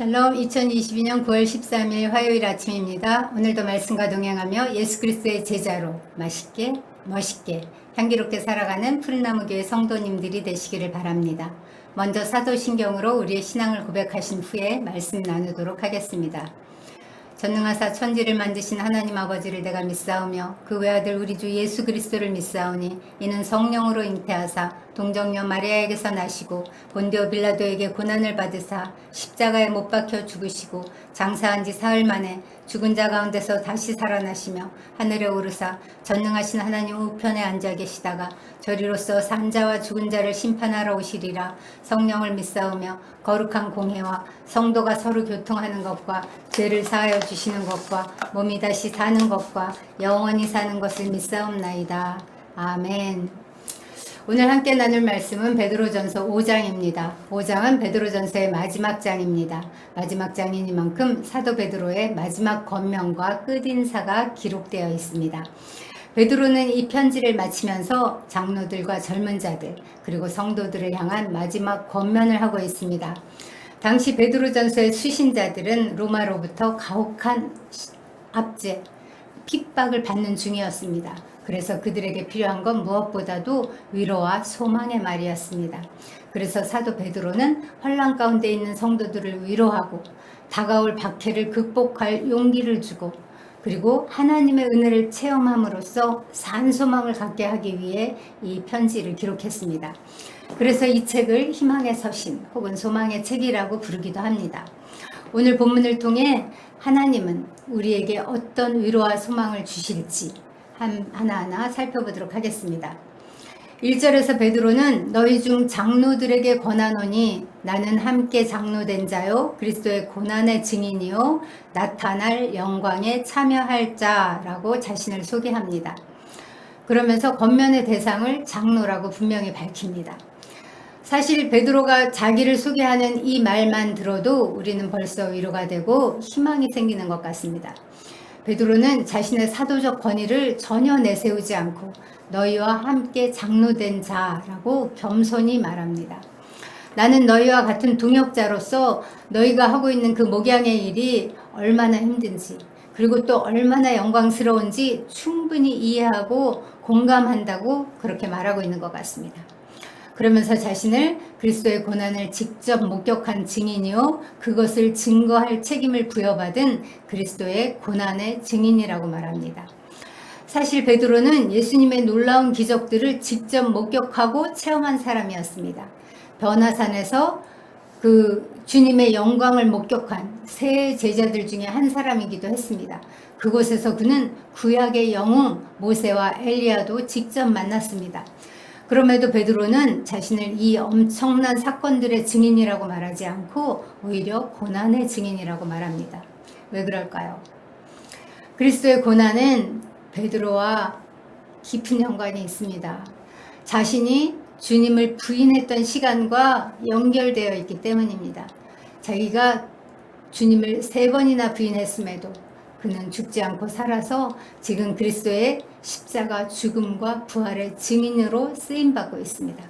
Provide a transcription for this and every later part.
샬롬 2022년 9월 13일 화요일 아침입니다. 오늘도 말씀과 동행하며 예수 그리스도의 제자로 맛있게 멋있게 향기롭게 살아가는 푸른나무교회 성도님들이 되시기를 바랍니다. 먼저 사도신경으로 우리의 신앙을 고백하신 후에 말씀 나누도록 하겠습니다. 전능하사 천지를 만드신 하나님 아버지를 내가 믿사오며 그 외아들 우리 주 예수 그리스도를 믿사오니 이는 성령으로 잉태하사 동정녀 마리아에게서 나시고 본디오 빌라도에게 고난을 받으사 십자가에 못 박혀 죽으시고 장사한 지 사흘 만에 죽은 자 가운데서 다시 살아나시며 하늘에 오르사 전능하신 하나님 우편에 앉아 계시다가 저리로서 산 자와 죽은 자를 심판하러 오시리라. 성령을 믿사오며 거룩한 공회와 성도가 서로 교통하는 것과 죄를 사하여 주시는 것과 몸이 다시 사는 것과 영원히 사는 것을 믿사옵나이다. 아멘. 오늘 함께 나눌 말씀은 베드로전서 5장입니다. 5장은 베드로전서의 마지막 장입니다. 마지막 장이니만큼 사도 베드로의 마지막 권면과 끝인사가 기록되어 있습니다. 베드로는 이 편지를 마치면서 장로들과 젊은 자들 그리고 성도들을 향한 마지막 권면을 하고 있습니다. 당시 베드로전서의 수신자들은 로마로부터 가혹한 압제, 핍박을 받는 중이었습니다. 그래서 그들에게 필요한 건 무엇보다도 위로와 소망의 말이었습니다. 그래서 사도 베드로는 환난 가운데 있는 성도들을 위로하고 다가올 박해를 극복할 용기를 주고 그리고 하나님의 은혜를 체험함으로써 산 소망을 갖게 하기 위해 이 편지를 기록했습니다. 그래서 이 책을 희망의 서신 혹은 소망의 책이라고 부르기도 합니다. 오늘 본문을 통해 하나님은 우리에게 어떤 위로와 소망을 주실지 하나하나 살펴보도록 하겠습니다. 1절에서 베드로는 너희 중 장로들에게 권하노니 나는 함께 장로된 자요 그리스도의 고난의 증인이요 나타날 영광에 참여할 자라고 자신을 소개합니다. 그러면서 권면의 대상을 장로라고 분명히 밝힙니다. 사실 베드로가 자기를 소개하는 이 말만 들어도 우리는 벌써 위로가 되고 희망이 생기는 것 같습니다. 베드로는 자신의 사도적 권위를 전혀 내세우지 않고 너희와 함께 장로된 자라고 겸손히 말합니다. 나는 너희와 같은 동역자로서 너희가 하고 있는 그 목양의 일이 얼마나 힘든지 그리고 또 얼마나 영광스러운지 충분히 이해하고 공감한다고 그렇게 말하고 있는 것 같습니다. 그러면서 자신을 그리스도의 고난을 직접 목격한 증인이요 그것을 증거할 책임을 부여받은 그리스도의 고난의 증인이라고 말합니다. 사실 베드로는 예수님의 놀라운 기적들을 직접 목격하고 체험한 사람이었습니다. 변화산에서 그 주님의 영광을 목격한 세 제자들 중에 한 사람이기도 했습니다. 그곳에서 그는 구약의 영웅 모세와 엘리야도 직접 만났습니다. 그럼에도 베드로는 자신을 이 엄청난 사건들의 증인이라고 말하지 않고 오히려 고난의 증인이라고 말합니다. 왜 그럴까요? 그리스도의 고난은 베드로와 깊은 연관이 있습니다. 자신이 주님을 부인했던 시간과 연결되어 있기 때문입니다. 자기가 주님을 3번이나 부인했음에도 그는 죽지 않고 살아서 지금 그리스도의 십자가 죽음과 부활의 증인으로 쓰임받고 있습니다.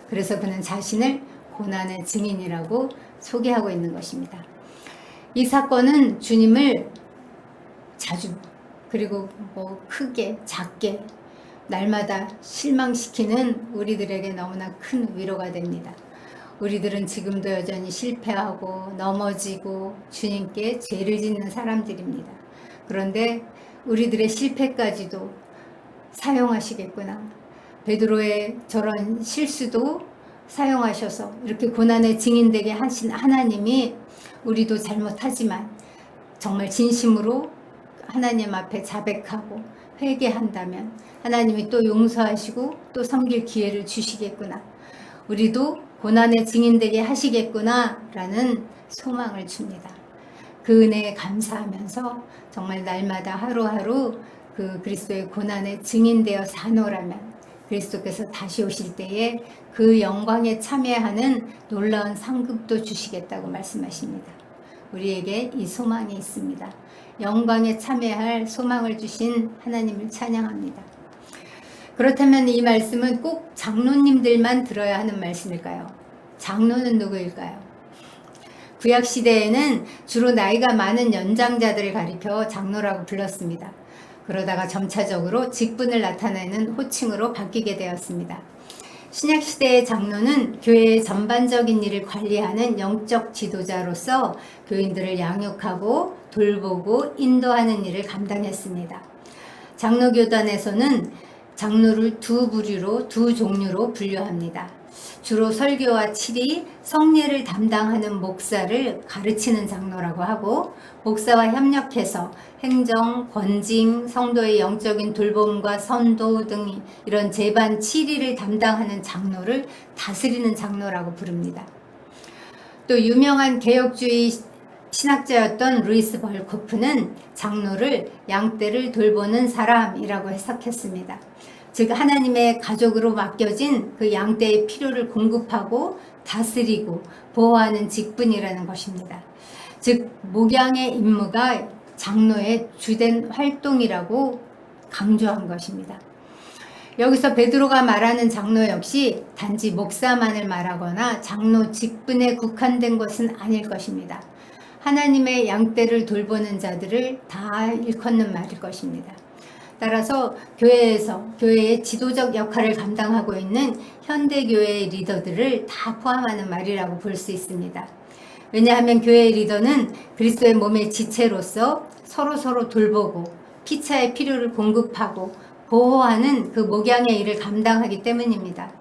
그래서 그는 자신을 고난의 증인이라고 소개하고 있는 것입니다. 이 사건은 주님을 자주 그리고 크게 작게 날마다 실망시키는 우리들에게 너무나 큰 위로가 됩니다. 우리들은 지금도 여전히 실패하고 넘어지고 주님께 죄를 짓는 사람들입니다. 그런데 우리들의 실패까지도 사용하시겠구나. 베드로의 저런 실수도 사용하셔서 이렇게 고난의 증인되게 하신 하나님이 우리도 잘못하지만 정말 진심으로 하나님 앞에 자백하고 회개한다면 하나님이 또 용서하시고 또 섬길 기회를 주시겠구나. 우리도 고난의 증인되게 하시겠구나 라는 소망을 줍니다. 그 은혜에 감사하면서 정말 날마다 하루하루 그 그리스도의 고난에 증인되어 사노라면 그리스도께서 다시 오실 때에 그 영광에 참여하는 놀라운 상급도 주시겠다고 말씀하십니다. 우리에게 이 소망이 있습니다. 영광에 참여할 소망을 주신 하나님을 찬양합니다. 그렇다면 이 말씀은 꼭 장로님들만 들어야 하는 말씀일까요? 장로는 누구일까요? 구약 시대에는 주로 나이가 많은 연장자들을 가리켜 장로라고 불렀습니다. 그러다가 점차적으로 직분을 나타내는 호칭으로 바뀌게 되었습니다. 신약 시대의 장로는 교회의 전반적인 일을 관리하는 영적 지도자로서 교인들을 양육하고 돌보고 인도하는 일을 감당했습니다. 장로교단에서는 장로를 두 종류로 분류합니다. 주로 설교와 치리, 성례를 담당하는 목사를 가르치는 장로라고 하고, 목사와 협력해서 행정, 권징, 성도의 영적인 돌봄과 선도 등 이런 제반 치리를 담당하는 장로를 다스리는 장로라고 부릅니다. 또 유명한 개혁주의 신학자였던 루이스 벌코프는 장로를 양떼를 돌보는 사람이라고 해석했습니다. 즉 하나님의 가족으로 맡겨진 그 양떼의 필요를 공급하고 다스리고 보호하는 직분이라는 것입니다. 즉 목양의 임무가 장로의 주된 활동이라고 강조한 것입니다. 여기서 베드로가 말하는 장로 역시 단지 목사만을 말하거나 장로 직분에 국한된 것은 아닐 것입니다. 하나님의 양떼를 돌보는 자들을 다 일컫는 말일 것입니다. 따라서 교회의 지도적 역할을 감당하고 있는 현대교회의 리더들을 다 포함하는 말이라고 볼 수 있습니다. 왜냐하면 교회의 리더는 그리스도의 몸의 지체로서 서로 돌보고 피차의 필요를 공급하고 보호하는 그 목양의 일을 감당하기 때문입니다.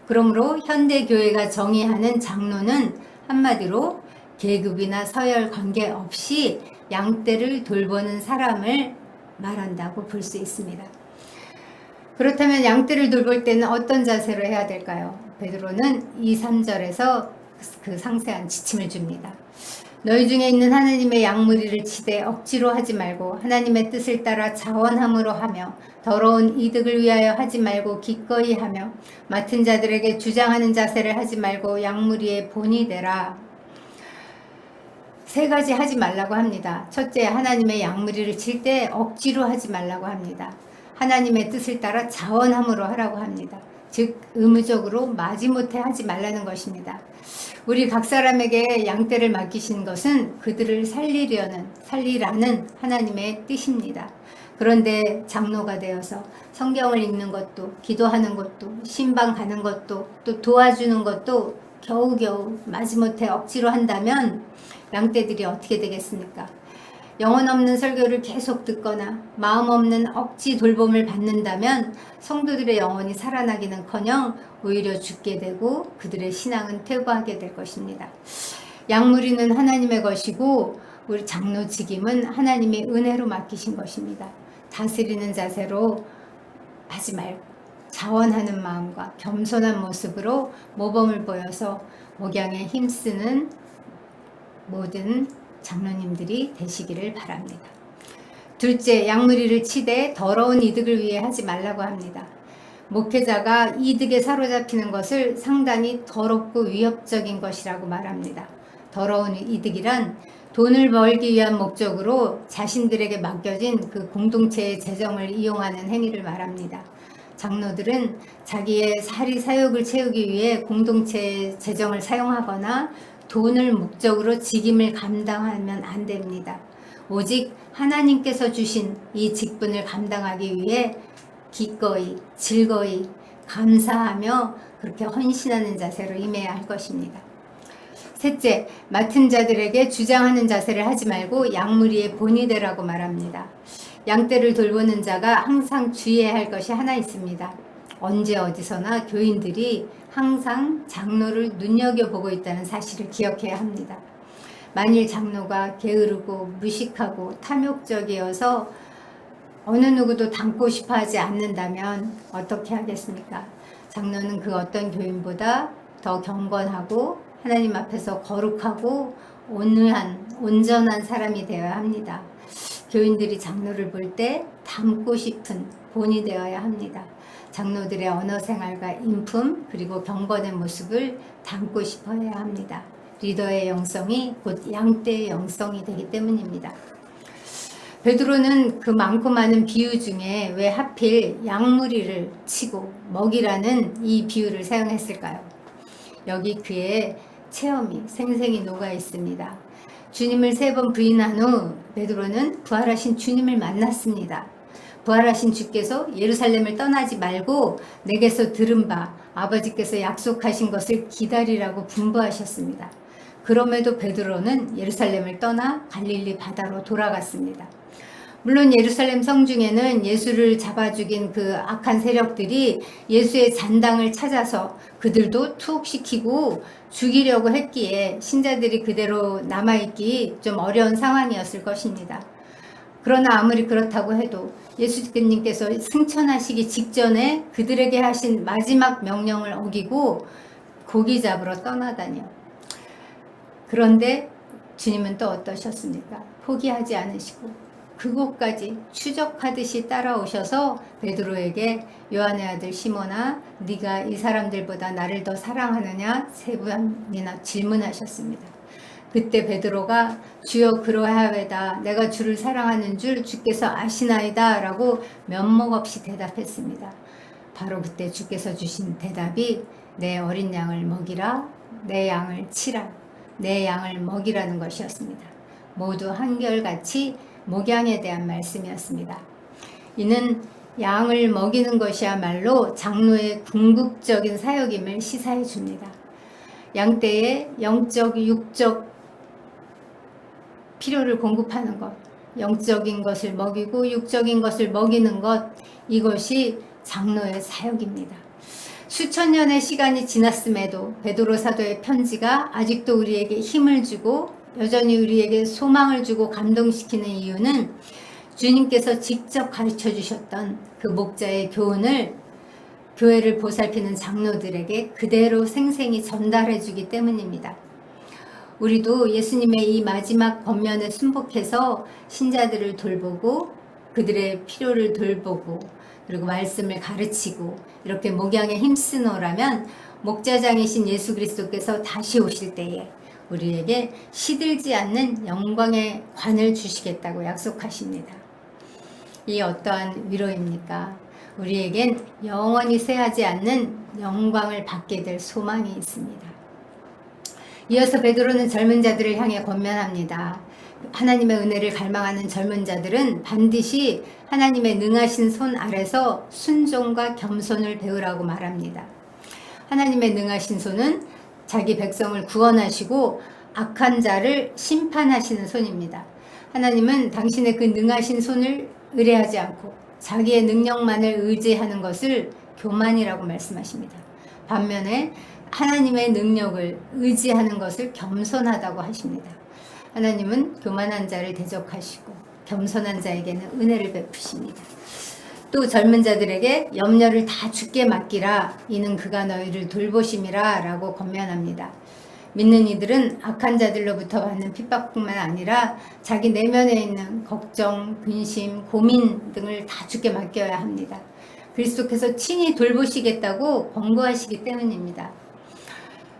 그러므로 현대교회가 정의하는 장로는 한마디로 계급이나 서열 관계없이 양떼를 돌보는 사람을 말한다고 볼 수 있습니다. 그렇다면 양떼를 돌볼 때는 어떤 자세로 해야 될까요? 베드로는 2, 3절에서 그 상세한 지침을 줍니다. 너희 중에 있는 하나님의 양무리를 치되 억지로 하지 말고 하나님의 뜻을 따라 자원함으로 하며 더러운 이득을 위하여 하지 말고 기꺼이 하며 맡은 자들에게 주장하는 자세를 하지 말고 양무리의 본이 되라. 3가지 하지 말라고 합니다. 첫째, 하나님의 양무리를 칠 때 억지로 하지 말라고 합니다. 하나님의 뜻을 따라 자원함으로 하라고 합니다. 즉 의무적으로 마지못해 하지 말라는 것입니다. 우리 각 사람에게 양떼를 맡기신 것은 그들을 살리라는 하나님의 뜻입니다. 그런데 장로가 되어서 성경을 읽는 것도, 기도하는 것도, 신방 가는 것도, 또 도와주는 것도 겨우겨우 마지못해 억지로 한다면 양떼들이 어떻게 되겠습니까? 영혼 없는 설교를 계속 듣거나 마음 없는 억지 돌봄을 받는다면 성도들의 영혼이 살아나기는커녕 오히려 죽게 되고 그들의 신앙은 퇴보하게 될 것입니다. 양무리는 하나님의 것이고 우리 장로 직임은 하나님의 은혜로 맡기신 것입니다. 다스리는 자세로 하지 말고 자원하는 마음과 겸손한 모습으로 모범을 보여서 목양에 힘쓰는 모든 장로님들이 되시기를 바랍니다. 둘째, 양무리를 치되 더러운 이득을 위해 하지 말라고 합니다. 목회자가 이득에 사로잡히는 것을 상당히 더럽고 위협적인 것이라고 말합니다. 더러운 이득이란 돈을 벌기 위한 목적으로 자신들에게 맡겨진 그 공동체의 재정을 이용하는 행위를 말합니다. 장로들은 자기의 사욕을 채우기 위해 공동체의 재정을 사용하거나 돈을 목적으로 직임을 감당하면 안 됩니다. 오직 하나님께서 주신 이 직분을 감당하기 위해 기꺼이, 즐거이, 감사하며 그렇게 헌신하는 자세로 임해야 할 것입니다. 셋째, 맡은 자들에게 주장하는 자세를 하지 말고 양무리의 본이 되라고 말합니다. 양떼를 돌보는 자가 항상 주의해야 할 것이 하나 있습니다. 언제 어디서나 교인들이 항상 장로를 눈여겨보고 있다는 사실을 기억해야 합니다. 만일 장로가 게으르고 무식하고 탐욕적이어서 어느 누구도 닮고 싶어 하지 않는다면 어떻게 하겠습니까? 장로는 그 어떤 교인보다 더 경건하고 하나님 앞에서 거룩하고 온전한 사람이 되어야 합니다. 교인들이 장로를 볼 때 닮고 싶은 본이 되어야 합니다. 장로들의 언어 생활과 인품 그리고 경건의 모습을 담고 싶어 해야 합니다. 리더의 영성이 곧 양떼의 영성이 되기 때문입니다. 베드로는 그 많고 많은 비유 중에 왜 하필 양무리를 치고 먹이라는 이 비유를 사용했을까요? 여기 그의 체험이 생생히 녹아 있습니다. 주님을 3번 부인한 후 베드로는 부활하신 주님을 만났습니다. 부활하신 주께서 예루살렘을 떠나지 말고 내게서 들은 바 아버지께서 약속하신 것을 기다리라고 분부하셨습니다. 그럼에도 베드로는 예루살렘을 떠나 갈릴리 바다로 돌아갔습니다. 물론 예루살렘 성중에는 예수를 잡아 죽인 그 악한 세력들이 예수의 잔당을 찾아서 그들도 투옥시키고 죽이려고 했기에 신자들이 그대로 남아있기 좀 어려운 상황이었을 것입니다. 그러나 아무리 그렇다고 해도 예수님께서 승천하시기 직전에 그들에게 하신 마지막 명령을 어기고 고기 잡으러 떠나다니요. 그런데 주님은 또 어떠셨습니까? 포기하지 않으시고 그곳까지 추적하듯이 따라오셔서 베드로에게 요한의 아들 시몬아 네가 이 사람들보다 나를 더 사랑하느냐 3번이나 질문하셨습니다. 그때 베드로가 주여 그러하외다 내가 주를 사랑하는 줄 주께서 아시나이다 라고 면목없이 대답했습니다. 바로 그때 주께서 주신 대답이 내 어린 양을 먹이라 내 양을 치라 내 양을 먹이라는 것이었습니다. 모두 한결같이 목양에 대한 말씀이었습니다. 이는 양을 먹이는 것이야말로 장로의 궁극적인 사역임을 시사해 줍니다. 양떼의 영적, 육적 필요를 공급하는 것, 영적인 것을 먹이고 육적인 것을 먹이는 것, 이것이 장로의 사역입니다. 수천 년의 시간이 지났음에도 베드로 사도의 편지가 아직도 우리에게 힘을 주고 여전히 우리에게 소망을 주고 감동시키는 이유는 주님께서 직접 가르쳐 주셨던 그 목자의 교훈을 교회를 보살피는 장로들에게 그대로 생생히 전달해 주기 때문입니다. 우리도 예수님의 이 마지막 권면에 순복해서 신자들을 돌보고 그들의 필요를 돌보고 그리고 말씀을 가르치고 이렇게 목양에 힘쓰노라면 목자장이신 예수 그리스도께서 다시 오실 때에 우리에게 시들지 않는 영광의 관을 주시겠다고 약속하십니다. 이 어떠한 위로입니까? 우리에겐 영원히 쇠하지 않는 영광을 받게 될 소망이 있습니다. 이어서 베드로는 젊은 자들을 향해 권면합니다. 하나님의 은혜를 갈망하는 젊은 자들은 반드시 하나님의 능하신 손 아래서 순종과 겸손을 배우라고 말합니다. 하나님의 능하신 손은 자기 백성을 구원하시고 악한 자를 심판하시는 손입니다. 하나님은 당신의 그 능하신 손을 의뢰하지 않고 자기의 능력만을 의지하는 것을 교만이라고 말씀하십니다. 반면에 하나님의 능력을 의지하는 것을 겸손하다고 하십니다. 하나님은 교만한 자를 대적하시고 겸손한 자에게는 은혜를 베푸십니다. 또 젊은 자들에게 염려를 다 주께 맡기라 이는 그가 너희를 돌보심이라 라고 권면합니다. 믿는 이들은 악한 자들로부터 받는 핍박뿐만 아니라 자기 내면에 있는 걱정, 근심, 고민 등을 다 주께 맡겨야 합니다. 그리스도께서 친히 돌보시겠다고 권고하시기 때문입니다.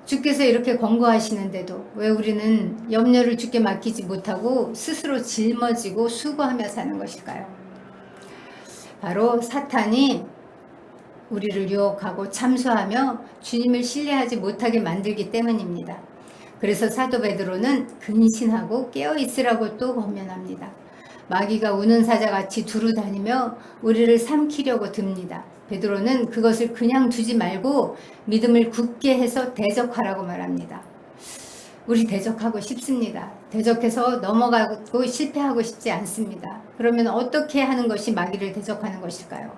주께서 이렇게 권고하시는데도 왜 우리는 염려를 주께 맡기지 못하고 스스로 짊어지고 수고하며 사는 것일까요? 바로 사탄이 우리를 유혹하고 참소하며 주님을 신뢰하지 못하게 만들기 때문입니다. 그래서 사도 베드로는 근신하고 깨어있으라고 또 권면합니다. 마귀가 우는 사자같이 두루 다니며 우리를 삼키려고 듭니다. 베드로는 그것을 그냥 두지 말고 믿음을 굳게 해서 대적하라고 말합니다. 우리 대적하고 싶습니다. 대적해서 넘어가고 실패하고 싶지 않습니다. 그러면 어떻게 하는 것이 마귀를 대적하는 것일까요?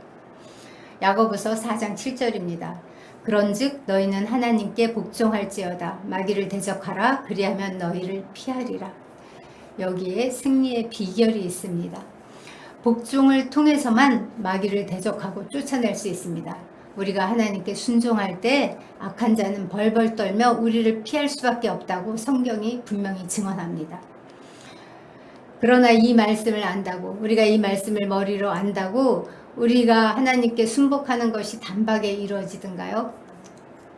야고보서 4장 7절입니다. 그런즉 너희는 하나님께 복종할지어다 마귀를 대적하라 그리하면 너희를 피하리라. 여기에 승리의 비결이 있습니다. 복종을 통해서만 마귀를 대적하고 쫓아낼 수 있습니다. 우리가 하나님께 순종할 때 악한 자는 벌벌 떨며 우리를 피할 수밖에 없다고 성경이 분명히 증언합니다. 그러나 이 말씀을 안다고 우리가 이 말씀을 머리로 안다고 우리가 하나님께 순복하는 것이 단박에 이루어지던가요?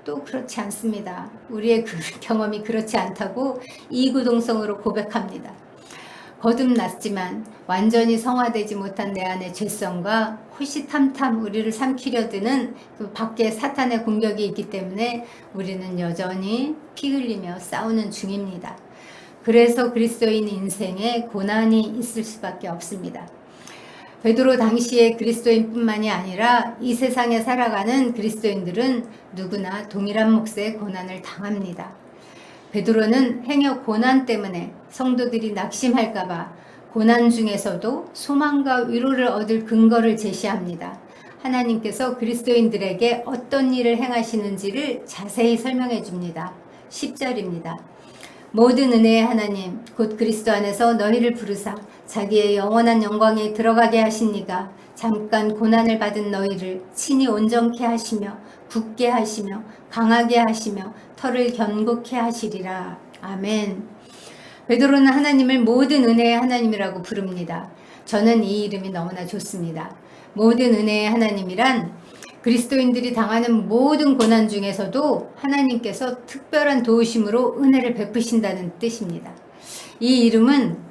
또 그렇지 않습니다. 우리의 그 경험이 그렇지 않다고 이구동성으로 고백합니다. 거듭났지만 완전히 성화되지 못한 내 안의 죄성과 호시탐탐 우리를 삼키려 드는 그 밖에 사탄의 공격이 있기 때문에 우리는 여전히 피 흘리며 싸우는 중입니다. 그래서 그리스도인 인생에 고난이 있을 수밖에 없습니다. 베드로 당시의 그리스도인뿐만이 아니라 이 세상에 살아가는 그리스도인들은 누구나 동일한 몫의 고난을 당합니다. 베드로는 행여 고난 때문에 성도들이 낙심할까봐 고난 중에서도 소망과 위로를 얻을 근거를 제시합니다. 하나님께서 그리스도인들에게 어떤 일을 행하시는지를 자세히 설명해 줍니다. 10절입니다. 모든 은혜의 하나님 곧 그리스도 안에서 너희를 부르사 자기의 영원한 영광에 들어가게 하시니가 잠깐 고난을 받은 너희를 친히 온전케 하시며 굳게 하시며 강하게 하시며 털을 견고케 하시리라. 아멘. 베드로는 하나님을 모든 은혜의 하나님이라고 부릅니다. 저는 이 이름이 너무나 좋습니다. 모든 은혜의 하나님이란 그리스도인들이 당하는 모든 고난 중에서도 하나님께서 특별한 도우심으로 은혜를 베푸신다는 뜻입니다. 이 이름은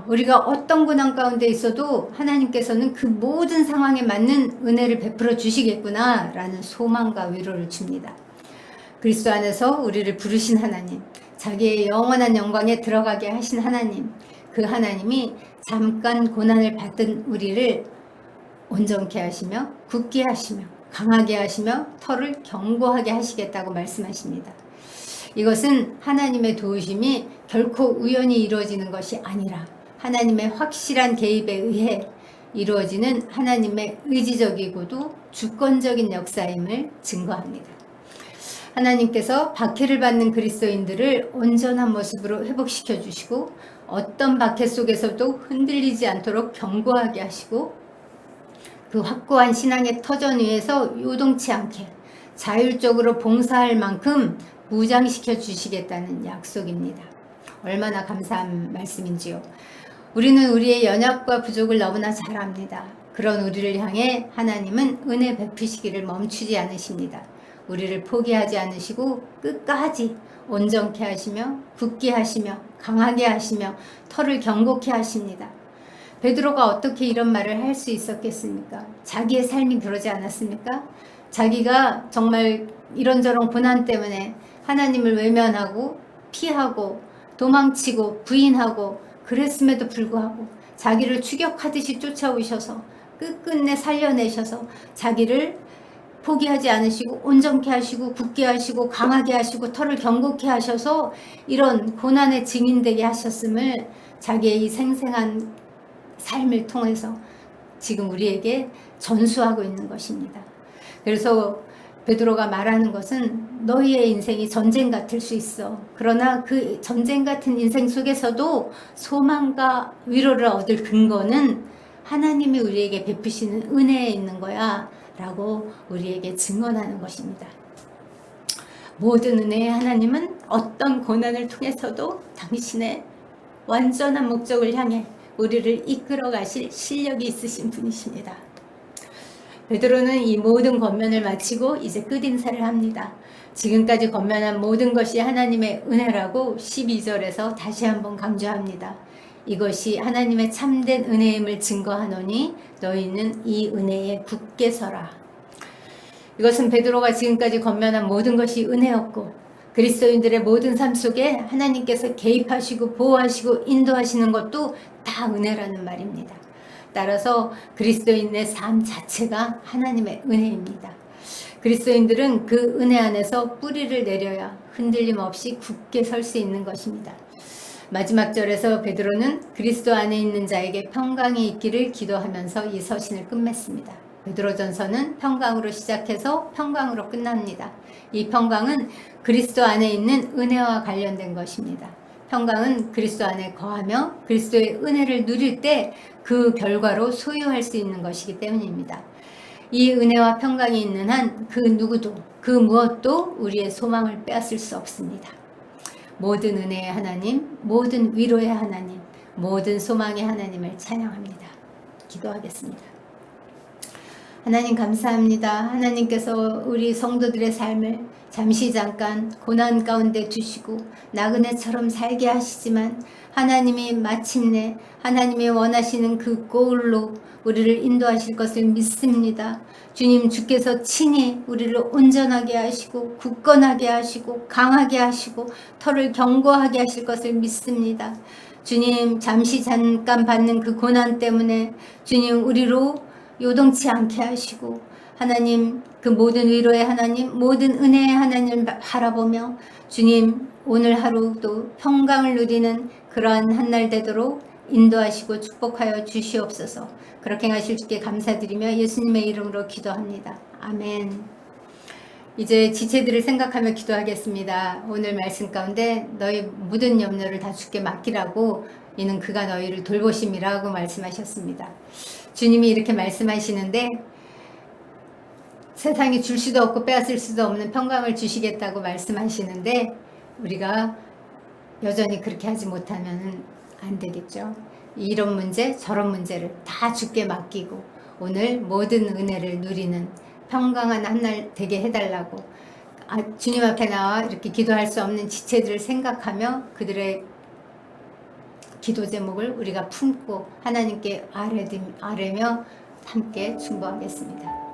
우리가 어떤 고난 가운데 있어도 하나님께서는 그 모든 상황에 맞는 은혜를 베풀어 주시겠구나 라는 소망과 위로를 줍니다. 그리스도 안에서 우리를 부르신 하나님, 자기의 영원한 영광에 들어가게 하신 하나님, 그 하나님이 잠깐 고난을 받은 우리를 온전케 하시며 굳게 하시며 강하게 하시며 털을 견고하게 하시겠다고 말씀하십니다. 이것은 하나님의 도우심이 결코 우연히 이루어지는 것이 아니라 하나님의 확실한 개입에 의해 이루어지는 하나님의 의지적이고도 주권적인 역사임을 증거합니다. 하나님께서 박해를 받는 그리스도인들을 온전한 모습으로 회복시켜 주시고 어떤 박해 속에서도 흔들리지 않도록 견고하게 하시고 그 확고한 신앙의 터전 위에서 요동치 않게 자율적으로 봉사할 만큼 무장시켜 주시겠다는 약속입니다. 얼마나 감사한 말씀인지요. 우리는 우리의 연약과 부족을 너무나 잘 압니다. 그런 우리를 향해 하나님은 은혜 베푸시기를 멈추지 않으십니다. 우리를 포기하지 않으시고 끝까지 온전케 하시며 굳게 하시며 강하게 하시며 털을 견고케 하십니다. 베드로가 어떻게 이런 말을 할 수 있었겠습니까? 자기의 삶이 그러지 않았습니까? 자기가 정말 이런저런 고난 때문에 하나님을 외면하고 피하고 도망치고 부인하고 그랬음에도 불구하고 자기를 추격하듯이 쫓아오셔서 끝끝내 살려내셔서 자기를 포기하지 않으시고 온전케 하시고 굳게 하시고 강하게 하시고 털을 견고케 하셔서 이런 고난의 증인되게 하셨음을 자기의 이 생생한 삶을 통해서 지금 우리에게 전수하고 있는 것입니다. 그래서 베드로가 말하는 것은 너희의 인생이 전쟁 같을 수 있어. 그러나 그 전쟁 같은 인생 속에서도 소망과 위로를 얻을 근거는 하나님이 우리에게 베푸시는 은혜에 있는 거야 라고 우리에게 증언하는 것입니다. 모든 은혜의 하나님은 어떤 고난을 통해서도 당신의 완전한 목적을 향해 우리를 이끌어 가실 실력이 있으신 분이십니다. 베드로는 이 모든 권면을 마치고 이제 끝인사를 합니다. 지금까지 권면한 모든 것이 하나님의 은혜라고 12절에서 다시 한번 강조합니다. 이것이 하나님의 참된 은혜임을 증거하노니 너희는 이 은혜에 굳게 서라. 이것은 베드로가 지금까지 권면한 모든 것이 은혜였고 그리스도인들의 모든 삶 속에 하나님께서 개입하시고 보호하시고 인도하시는 것도 다 은혜라는 말입니다. 따라서 그리스도인의 삶 자체가 하나님의 은혜입니다. 그리스도인들은 그 은혜 안에서 뿌리를 내려야 흔들림 없이 굳게 설 수 있는 것입니다. 마지막 절에서 베드로는 그리스도 안에 있는 자에게 평강이 있기를 기도하면서 이 서신을 끝맺습니다. 베드로전서는 평강으로 시작해서 평강으로 끝납니다. 이 평강은 그리스도 안에 있는 은혜와 관련된 것입니다. 평강은 그리스도 안에 거하며 그리스도의 은혜를 누릴 때 그 결과로 소유할 수 있는 것이기 때문입니다. 이 은혜와 평강이 있는 한 그 누구도 그 무엇도 우리의 소망을 빼앗을 수 없습니다. 모든 은혜의 하나님, 모든 위로의 하나님, 모든 소망의 하나님을 찬양합니다. 기도하겠습니다. 하나님 감사합니다. 하나님께서 우리 성도들의 삶을 잠시 잠깐 고난 가운데 두시고 나그네처럼 살게 하시지만 하나님이 마침내 하나님이 원하시는 그 골로 우리를 인도하실 것을 믿습니다. 주님, 주께서 친히 우리를 온전하게 하시고 굳건하게 하시고 강하게 하시고 털을 견고하게 하실 것을 믿습니다. 주님, 잠시 잠깐 받는 그 고난 때문에 주님 우리로 요동치 않게 하시고 하나님, 그 모든 위로의 하나님, 모든 은혜의 하나님을 바라보며 주님, 오늘 하루도 평강을 누리는 그러한 한날 되도록 인도하시고 축복하여 주시옵소서. 그렇게 하실 주께 감사드리며 예수님의 이름으로 기도합니다. 아멘. 이제 지체들을 생각하며 기도하겠습니다. 오늘 말씀 가운데 너희 모든 염려를 다 주께 맡기라고, 이는 그가 너희를 돌보심이라고 말씀하셨습니다. 주님이 이렇게 말씀하시는데 세상이 줄 수도 없고 빼앗을 수도 없는 평강을 주시겠다고 말씀하시는데 우리가 여전히 그렇게 하지 못하면 안 되겠죠. 이런 문제 저런 문제를 다 주께 맡기고 오늘 모든 은혜를 누리는 평강한 한날 되게 해달라고, 주님 앞에 나와 이렇게 기도할 수 없는 지체들을 생각하며 그들의 기도 제목을 우리가 품고 하나님께 아뢰며 함께 중보하겠습니다.